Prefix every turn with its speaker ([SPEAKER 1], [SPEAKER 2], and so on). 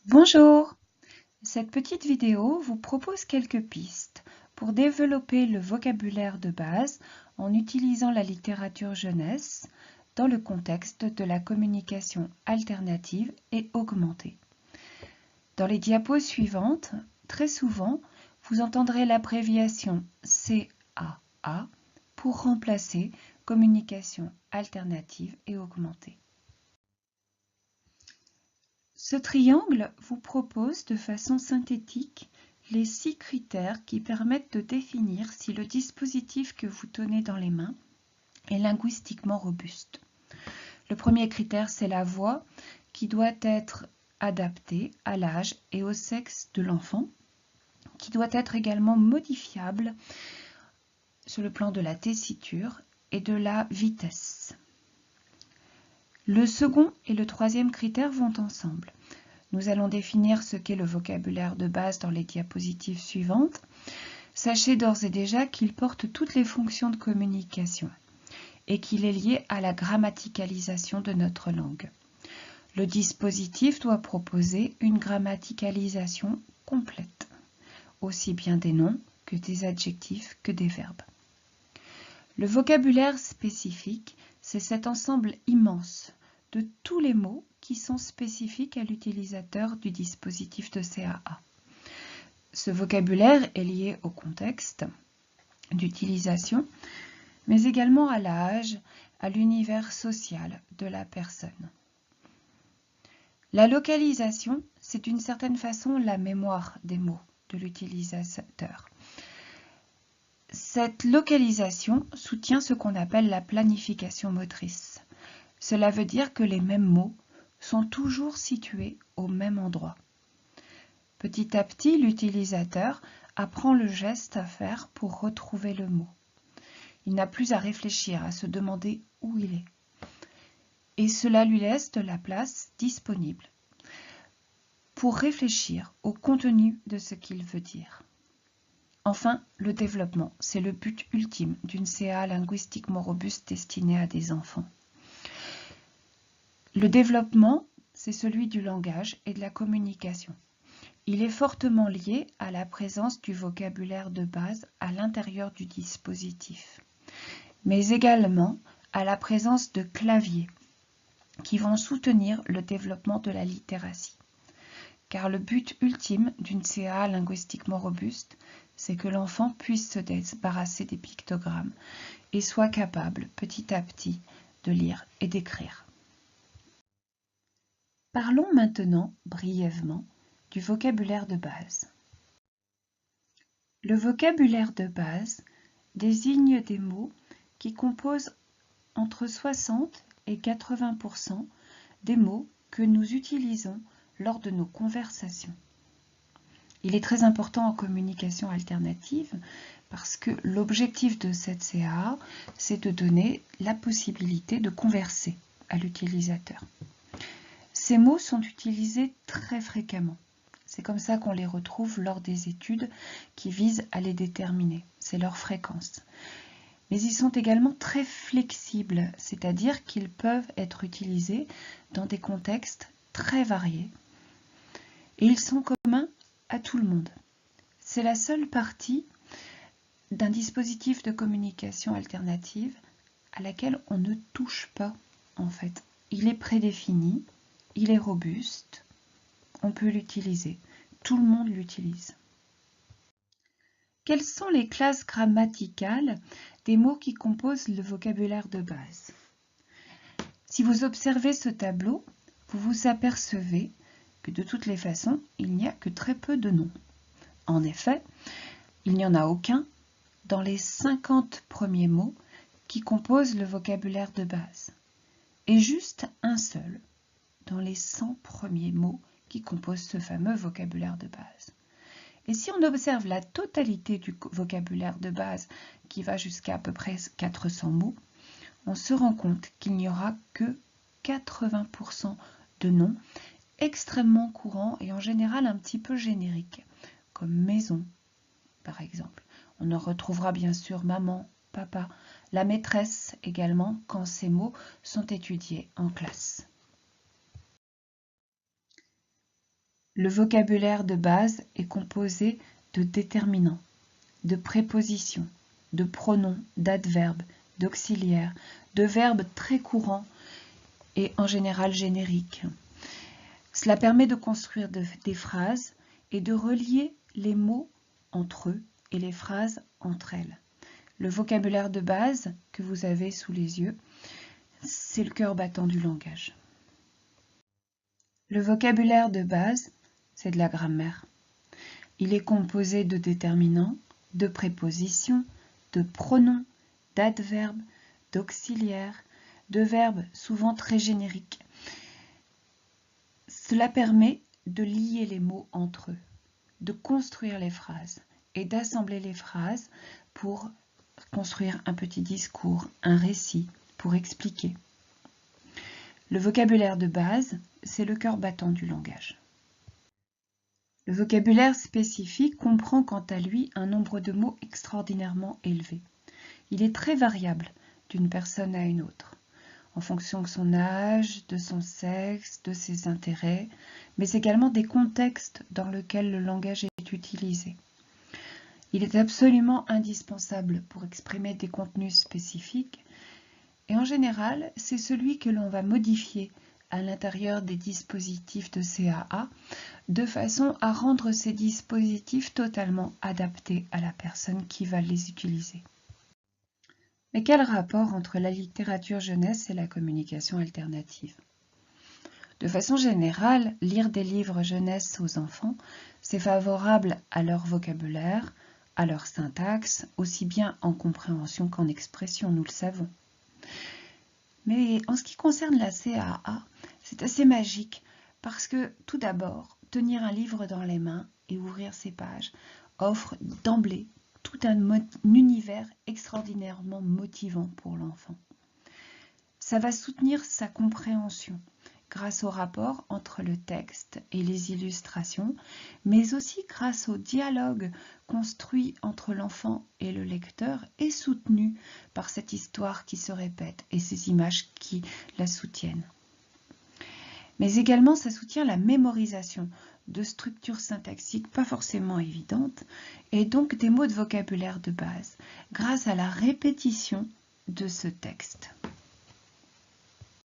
[SPEAKER 1] Bonjour! Cette petite vidéo vous propose quelques pistes pour développer le vocabulaire de base en utilisant la littérature jeunesse dans le contexte de la communication alternative et augmentée. Dans les diapos suivantes, très souvent, vous entendrez l'abréviation CAA pour remplacer communication alternative et augmentée. Ce triangle vous propose de façon synthétique les 6 critères qui permettent de définir si le dispositif que vous tenez dans les mains est linguistiquement robuste. Le premier critère, c'est la voix qui doit être adaptée à l'âge et au sexe de l'enfant, qui doit être également modifiable sur le plan de la tessiture et de la vitesse. Le second et le troisième critère vont ensemble. Nous allons définir ce qu'est le vocabulaire de base dans les diapositives suivantes. Sachez d'ores et déjà qu'il porte toutes les fonctions de communication et qu'il est lié à la grammaticalisation de notre langue. Le dispositif doit proposer une grammaticalisation complète, aussi bien des noms que des adjectifs que des verbes. Le vocabulaire spécifique, c'est cet ensemble immense de tous les mots qui sont spécifiques à l'utilisateur du dispositif de CAA. Ce vocabulaire est lié au contexte d'utilisation, mais également à l'âge, à l'univers social de la personne. La localisation, c'est d'une certaine façon la mémoire des mots de l'utilisateur. Cette localisation soutient ce qu'on appelle la planification motrice. Cela veut dire que les mêmes mots sont toujours situés au même endroit. Petit à petit, l'utilisateur apprend le geste à faire pour retrouver le mot. Il n'a plus à réfléchir, à se demander où il est. Et cela lui laisse de la place disponible pour réfléchir au contenu de ce qu'il veut dire. Enfin, le développement, c'est le but ultime d'une CA linguistiquement robuste destinée à des enfants. Le développement, c'est celui du langage et de la communication. Il est fortement lié à la présence du vocabulaire de base à l'intérieur du dispositif, mais également à la présence de claviers qui vont soutenir le développement de la littératie. Car le but ultime d'une CA linguistiquement robuste, c'est que l'enfant puisse se débarrasser des pictogrammes et soit capable petit à petit de lire et d'écrire. Parlons maintenant brièvement du vocabulaire de base. Le vocabulaire de base désigne des mots qui composent entre 60 et 80% des mots que nous utilisons lors de nos conversations. Il est très important en communication alternative parce que l'objectif de cette CAA, c'est de donner la possibilité de converser à l'utilisateur. Ces mots sont utilisés très fréquemment. C'est comme ça qu'on les retrouve lors des études qui visent à les déterminer. C'est leur fréquence. Mais ils sont également très flexibles, c'est-à-dire qu'ils peuvent être utilisés dans des contextes très variés. Et ils sont communs à tout le monde. C'est la seule partie d'un dispositif de communication alternative à laquelle on ne touche pas, en fait. Il est prédéfini, il est robuste, on peut l'utiliser. Tout le monde l'utilise. Quelles sont les classes grammaticales des mots qui composent le vocabulaire de base? Si vous observez ce tableau, vous vous apercevez que de toutes les façons, il n'y a que très peu de noms. En effet, il n'y en a aucun dans les 50 premiers mots qui composent le vocabulaire de base, et juste un seul dans les 100 premiers mots qui composent ce fameux vocabulaire de base. Et si on observe la totalité du vocabulaire de base qui va jusqu'à peu près 400 mots, on se rend compte qu'il n'y aura que 80% de noms extrêmement courants et en général un petit peu génériques, comme maison par exemple. On en retrouvera bien sûr maman, papa, la maîtresse également quand ces mots sont étudiés en classe. Le vocabulaire de base est composé de déterminants, de prépositions, de pronoms, d'adverbes, d'auxiliaires, de verbes très courants et en général génériques. Cela permet de construire des phrases et de relier les mots entre eux et les phrases entre elles. Le vocabulaire de base que vous avez sous les yeux, c'est le cœur battant du langage. Le vocabulaire de base, c'est de la grammaire. Il est composé de déterminants, de prépositions, de pronoms, d'adverbes, d'auxiliaires, de verbes souvent très génériques. Cela permet de lier les mots entre eux, de construire les phrases et d'assembler les phrases pour construire un petit discours, un récit, pour expliquer. Le vocabulaire de base, c'est le cœur battant du langage. Le vocabulaire spécifique comprend quant à lui un nombre de mots extraordinairement élevé. Il est très variable d'une personne à une autre, en fonction de son âge, de son sexe, de ses intérêts, mais également des contextes dans lesquels le langage est utilisé. Il est absolument indispensable pour exprimer des contenus spécifiques et en général, c'est celui que l'on va modifier à l'intérieur des dispositifs de CAA de façon à rendre ces dispositifs totalement adaptés à la personne qui va les utiliser. Mais quel rapport entre la littérature jeunesse et la communication alternative? De façon générale, lire des livres jeunesse aux enfants, c'est favorable à leur vocabulaire, à leur syntaxe, aussi bien en compréhension qu'en expression, nous le savons. Mais en ce qui concerne la CAA, c'est assez magique parce que tout d'abord, tenir un livre dans les mains et ouvrir ses pages offre d'emblée tout un univers extraordinairement motivant pour l'enfant. Ça va soutenir sa compréhension grâce au rapport entre le texte et les illustrations, mais aussi grâce au dialogue construit entre l'enfant et le lecteur et soutenu par cette histoire qui se répète et ces images qui la soutiennent. Mais également, ça soutient la mémorisation de structures syntaxiques pas forcément évidentes et donc des mots de vocabulaire de base grâce à la répétition de ce texte.